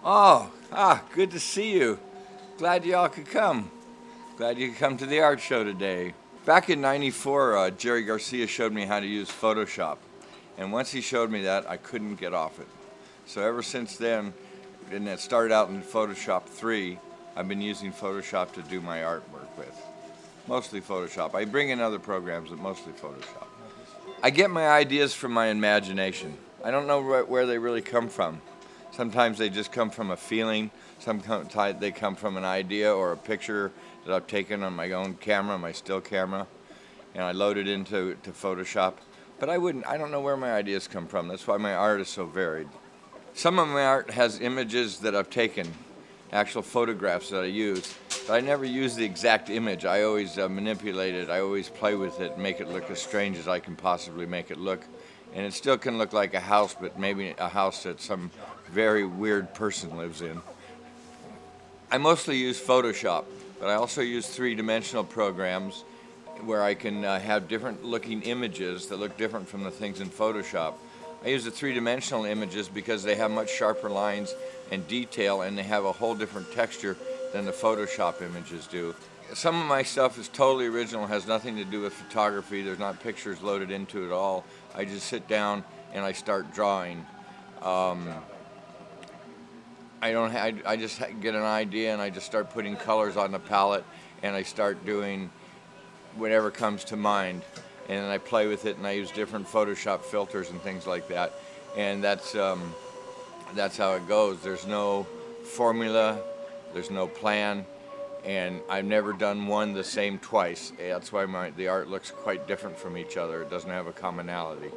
Good to see you. Glad y'all could come. Glad you could come to the art show today. Back in '94, Jerry Garcia showed me how to use Photoshop. And once he showed me that, I couldn't get off it. So ever since then, and it started out in Photoshop 3, I've been using Photoshop to do my artwork with. Mostly Photoshop. I bring in other programs, but mostly Photoshop. I get my ideas from my imagination. I don't know where they really come from. Sometimes they just come from a feeling. Sometimes they come from an idea or a picture that I've taken on my own camera, my still camera, and I load it into Photoshop. But I don't know where my ideas come from. That's why my art is so varied. Some of my art has images that I've taken, actual photographs that I use, but I never use the exact image. I always manipulate it. I always play with it, make it look as strange as I can possibly make it look. And it still can look like a house, but maybe a house that some very weird person lives in. I mostly use Photoshop, but I also use three-dimensional programs where I can have different looking images that look different from the things in Photoshop. I use the three-dimensional images because they have much sharper lines and detail, and they have a whole different texture than the Photoshop images do. Some of my stuff is totally original, has nothing to do with photography. There's not pictures loaded into it at all. I just sit down and I start drawing. I just get an idea and I just start putting colors on the palette and I start doing whatever comes to mind. And then I play with it and I use different Photoshop filters and things like that. And that's how it goes. There's no formula, there's no plan, and I've never done one the same twice. That's why the art looks quite different from each other. It doesn't have a commonality.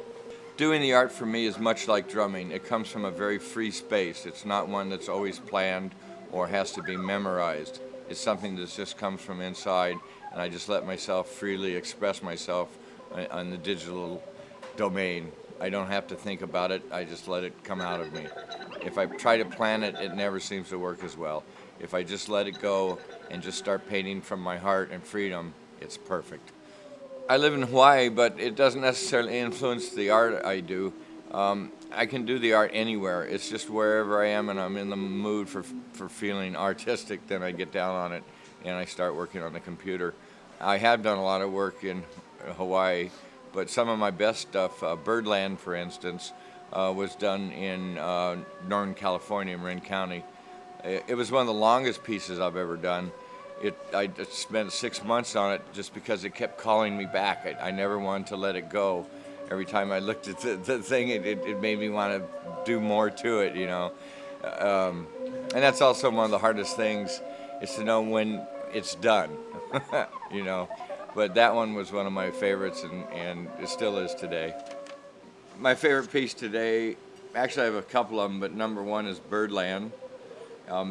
Doing the art for me is much like drumming. It comes from a very free space. It's not one that's always planned or has to be memorized. It's something that just comes from inside, and I just let myself freely express myself on the digital domain. I don't have to think about it. I just let it come out of me. If I try to plan it, it never seems to work as well. If I just let it go and just start painting from my heart and freedom, it's perfect. I live in Hawaii, but it doesn't necessarily influence the art I do. I can do the art anywhere. It's just wherever I am and I'm in the mood for feeling artistic, then I get down on it and I start working on the computer. I have done a lot of work in Hawaii, but some of my best stuff, Birdland for instance, was done in Northern California, Marin County. It was one of the longest pieces I've ever done. I spent 6 months on it just because it kept calling me back. I never wanted to let it go. Every time I looked at the thing, it made me want to do more to it, you know. And that's also one of the hardest things, is to know when it's done, you know. But that one was one of my favorites, and it still is today. My favorite piece today, actually I have a couple of them, but number one is Birdland.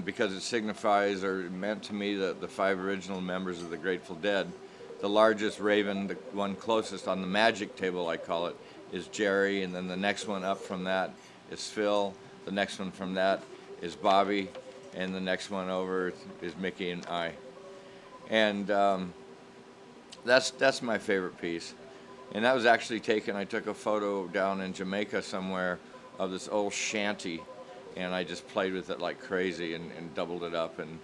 Because it signifies, or meant to me, the 5 original members of the Grateful Dead. The largest raven, the one closest on the magic table, I call it, is Jerry, and then the next one up from that is Phil, the next one from that is Bobby, and the next one over is Mickey and I. And that's my favorite piece. And that was actually taken, I took a photo down in Jamaica somewhere of this old shanty, and I just played with it like crazy and doubled it up, and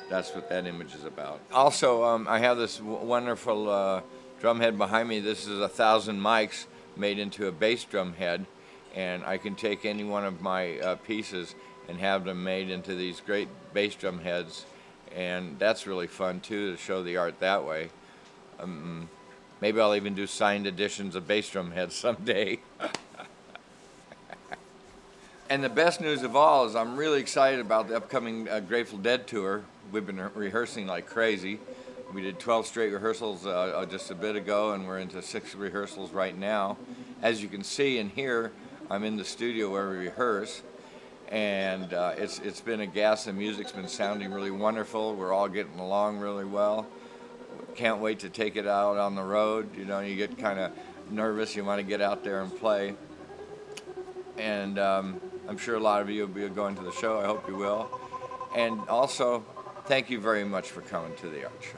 that's what that image is about. Also, I have this wonderful drum head behind me. This is 1,000 mics made into a bass drum head, and I can take any one of my pieces and have them made into these great bass drum heads, and that's really fun too, to show the art that way. Maybe I'll even do signed editions of bass drum heads someday. And the best news of all is I'm really excited about the upcoming Grateful Dead tour. We've been rehearsing like crazy. We did 12 straight rehearsals just a bit ago, and we're into 6 rehearsals right now. As you can see and hear, I'm in the studio where we rehearse, and it's been a gas. The music's been sounding really wonderful. We're all getting along really well. Can't wait to take it out on the road. You know, you get kind of nervous. You want to get out there and play. And I'm sure a lot of you will be going to the show. I hope you will. And also, thank you very much for coming to the art show.